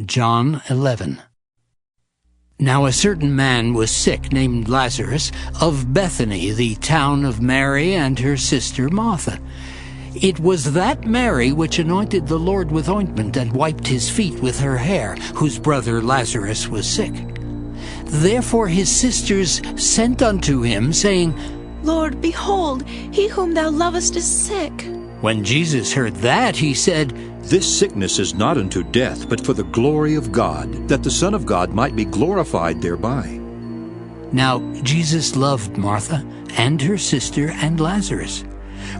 John 11. Now a certain man was sick, named Lazarus, of Bethany, the town of Mary and her sister Martha. It was that Mary which anointed the Lord with ointment and wiped his feet with her hair, whose brother Lazarus was sick. Therefore his sisters sent unto him, saying, Lord, behold, he whom thou lovest is sick. When Jesus heard that, he said, This sickness is not unto death, but for the glory of God, that the Son of God might be glorified thereby. Now Jesus loved Martha and her sister and Lazarus.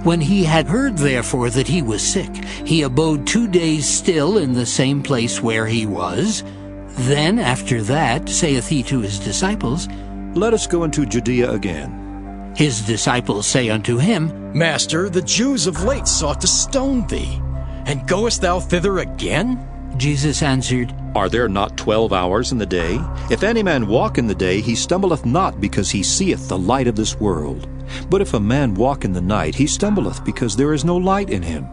When he had heard therefore that he was sick, he abode 2 days still in the same place where he was. Then after that saith he to his disciples, Let us go into Judea again. His disciples say unto him, Master, the Jews of late sought to stone thee, and goest thou thither again? Jesus answered, Are there not 12 hours in the day? If any man walk in the day, he stumbleth not, because he seeth the light of this world. But if a man walk in the night, he stumbleth, because there is no light in him.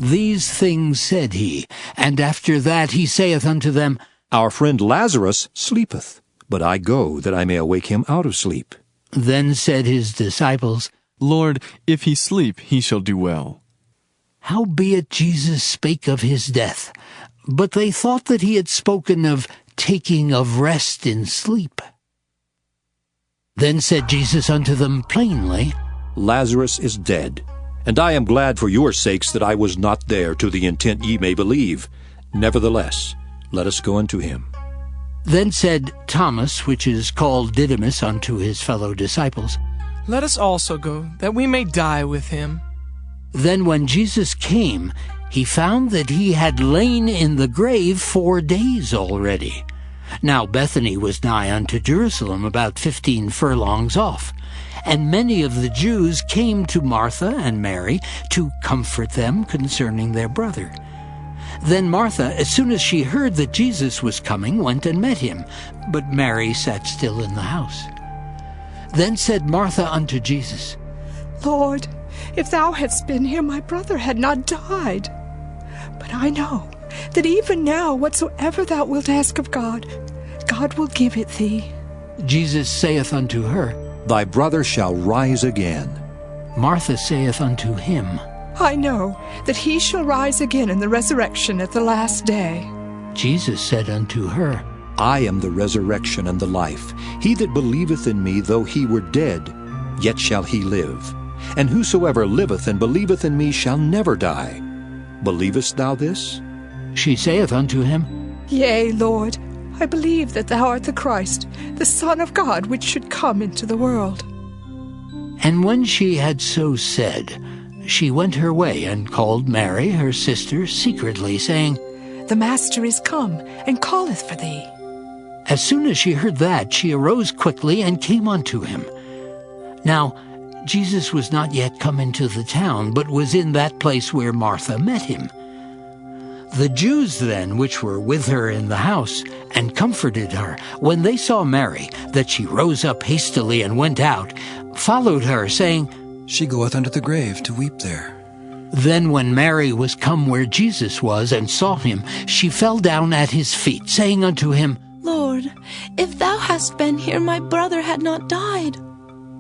These things said he, and after that he saith unto them, Our friend Lazarus sleepeth, but I go that I may awake him out of sleep. Then said his disciples, Lord, if he sleep, he shall do well. Howbeit Jesus spake of his death, but they thought that he had spoken of taking of rest in sleep. Then said Jesus unto them plainly, Lazarus is dead, and I am glad for your sakes that I was not there, to the intent ye may believe. Nevertheless, let us go unto him. Then said Thomas, which is called Didymus, unto his fellow disciples, Let us also go, that we may die with him. Then when Jesus came, he found that he had lain in the grave 4 days already. Now Bethany was nigh unto Jerusalem, about 15 furlongs off. And many of the Jews came to Martha and Mary to comfort them concerning their brother. Then Martha, as soon as she heard that Jesus was coming, went and met him, but Mary sat still in the house. Then said Martha unto Jesus, Lord, if thou hadst been here, my brother had not died. But I know that even now whatsoever thou wilt ask of God, God will give it thee. Jesus saith unto her, Thy brother shall rise again. Martha saith unto him, I know that he shall rise again in the resurrection at the last day. Jesus said unto her, I am the resurrection and the life. He that believeth in me, though he were dead, yet shall he live. And whosoever liveth and believeth in me shall never die. Believest thou this? She saith unto him, Yea, Lord, I believe that thou art the Christ, the Son of God, which should come into the world. And when she had so said, she went her way and called Mary, her sister, secretly, saying, The Master is come, and calleth for thee. As soon as she heard that, she arose quickly and came unto him. Now Jesus was not yet come into the town, but was in that place where Martha met him. The Jews then, which were with her in the house, and comforted her, when they saw Mary, that she rose up hastily and went out, followed her, saying, She goeth unto the grave to weep there. Then when Mary was come where Jesus was, and saw him, she fell down at his feet, saying unto him, Lord, if thou hadst been here, my brother had not died.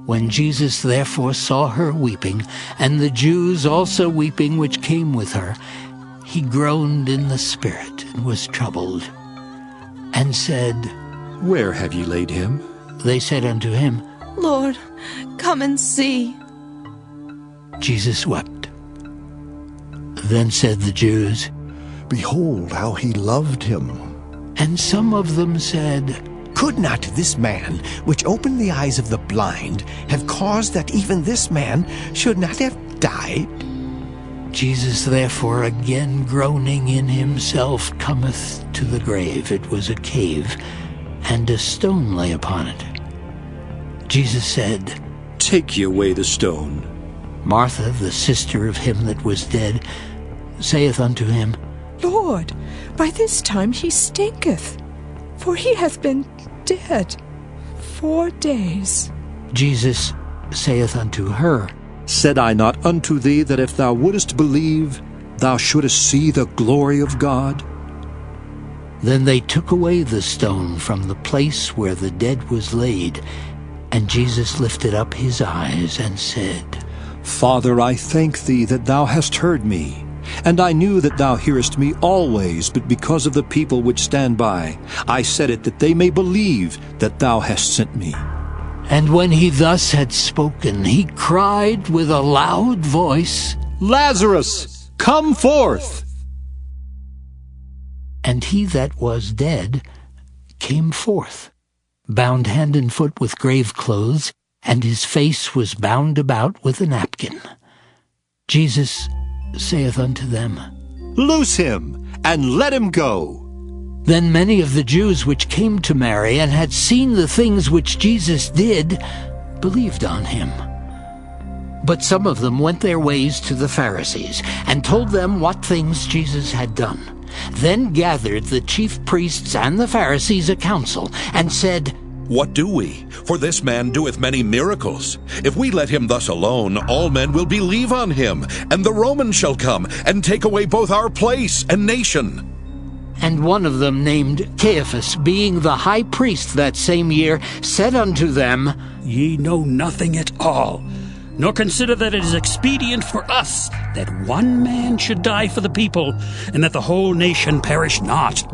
When Jesus therefore saw her weeping, and the Jews also weeping which came with her, he groaned in the spirit, and was troubled, and said, Where have ye laid him? They said unto him, Lord, come and see. Jesus wept. Then said the Jews, Behold how he loved him. And some of them said, Could not this man, which opened the eyes of the blind, have caused that even this man should not have died? Jesus therefore, again groaning in himself, cometh to the grave. It was a cave, and a stone lay upon it. Jesus said, Take ye away the stone. Martha, the sister of him that was dead, saith unto him, Lord, by this time he stinketh, for he hath been dead 4 days. Jesus saith unto her, Said I not unto thee that if thou wouldest believe, thou shouldest see the glory of God? Then they took away the stone from the place where the dead was laid, and Jesus lifted up his eyes and said, Father, I thank thee that thou hast heard me. And I knew that thou hearest me always, but because of the people which stand by, I said it that they may believe that thou hast sent me. And when he thus had spoken, he cried with a loud voice, Lazarus, come forth! And he that was dead came forth, bound hand and foot with grave clothes, and his face was bound about with a napkin. Jesus saith unto them, Loose him, and let him go. Then many of the Jews which came to Mary, and had seen the things which Jesus did, believed on him. But some of them went their ways to the Pharisees, and told them what things Jesus had done. Then gathered the chief priests and the Pharisees a council, and said, What do we? For this man doeth many miracles. If we let him thus alone, all men will believe on him, and the Romans shall come, and take away both our place and nation. And one of them, named Caiaphas, being the high priest that same year, said unto them, Ye know nothing at all, nor consider that it is expedient for us that one man should die for the people, and that the whole nation perish not.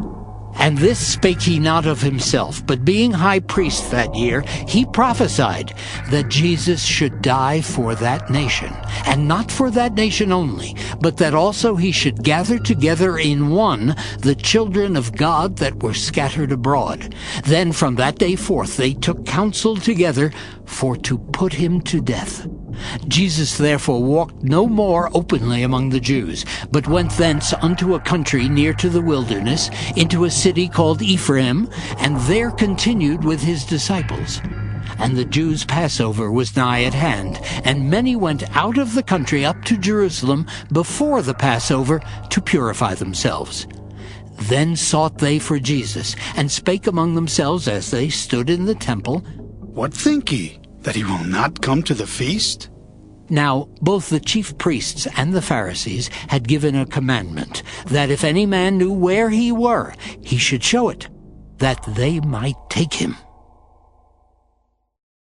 And this spake he not of himself, but being high priest that year, he prophesied that Jesus should die for that nation, and not for that nation only, but that also he should gather together in one the children of God that were scattered abroad. Then from that day forth they took counsel together for to put him to death. Jesus therefore walked no more openly among the Jews, but went thence unto a country near to the wilderness, into a city called Ephraim, and there continued with his disciples. And the Jews' Passover was nigh at hand, and many went out of the country up to Jerusalem before the Passover to purify themselves. Then sought they for Jesus, and spake among themselves as they stood in the temple, What think ye, that he will not come to the feast? Now both the chief priests and the Pharisees had given a commandment, that if any man knew where he were, he should show it, that they might take him.